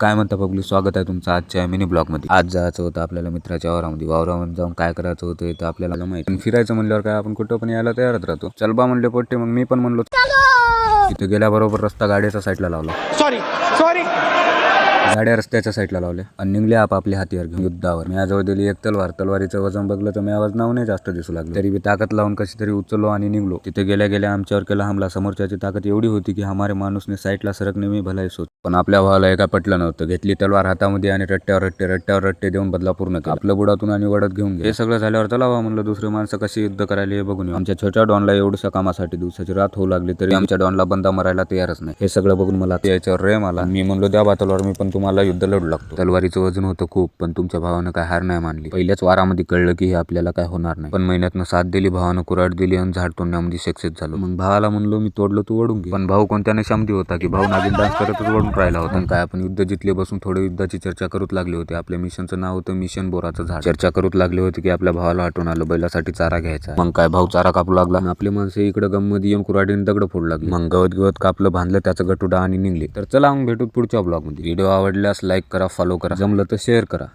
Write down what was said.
काय म्हणता पब्लिक, स्वागत आहे तुमचं आजच्या मिनी ब्लॉग मध्ये। आज जायचं होतं आपल्याला मित्राच्या वावरामध्ये जाऊन काय करायचं होतं ते आपल्याला माहिती। फिरायचं म्हणल्यावर काय आपण कुठं पण यायला तयारच राहतो। चल बा म्हणले पोट्टे, मग मी पण म्हणलो। तिथे गेल्याबरोबर रस्ता गाड्याच्या साईडला लावला। सॉरी गाड्या रस्त्याच्या साईडला लावल्या आणि निघले आपापले हत्यार घेऊन युद्धावर। मी आजवर दिली एक तलवार। तलवारीचं वजन बघलं तर मी आवाज नाव नाही जास्त दिसू लागलं, तरी बी ताकद लावून कशी तरी उचललो आणि निघलो। तिथे गेल्या गेल्या आमच्यावर केला हमला। समोरच्याची ताकद एवढी होती की हमारे माणूसने साईडला सरकणे मी भलाई सोच, पण आपल्या भावाला एका पटलं नव्हतं। घेतली तलवार हातामध्ये आणि रट्ट्यावर रट्टे देऊन बदला पूर्ण केला। आपलं बुडातून आणि वडत घेऊन गेले। हे सगळं झाल्यावर चला म्हणलं दुसरे माणसं कशी युद्ध करायला हे बघून येऊ। आमच्या छोट्या डॉनला एवढ्या कामासाठी दिवसाची रात होऊ लागली तरी आमच्या डॉनला बंदा मारायला तयारच नाही। हे सगळं बघून मला याच्यावर रेम आला। मी म्हणलो द्या बा तलवार, मी पण तुम्हाला युद्ध लढू लागतो। तलवारीचं वजन होतं खूप, पण तुमच्या भावानं काय हार नाही मानली। पहिल्याच वारामध्ये कळलं की हे आपल्याला काय होणार नाही, पण मेहनतनं साथ दिली, भावानं कुऱ्हाड दिली आणि झाड तोडण्यामध्ये सक्सेस झालो। मग भावाला म्हणलो मी तोडलो तू ओढून घे, पण भाऊ कोणत्या नशामध्ये होता की भाऊ नागिन डान्स करतच ओढून राहिला होता। काय आपण युद्ध जितले बसून थोडं युद्धाची चर्चा करूच लागले होते। आपल्या मिशनचं नाव होतं मिशन बोराचं झाड। चर्चा करूच लागले होते की आपल्या भावाला आठवण आलं बैलासाठी चारा घ्यायचा। मग काय भाऊ चारा कापू लागला, आपले माणसं इकडे गममध्ये येऊन कुऱ्हाडीने दगड फोडू लागले। मग गवत कापलं, बांधलं त्याचं गटुडा आणि निघले। तर चला मग भेटू पुढच्या ब्लॉग मध्ये। व्हिडिओ आवडल्यास लाईक करा, फॉलो करा, जमलं तर शेअर करा।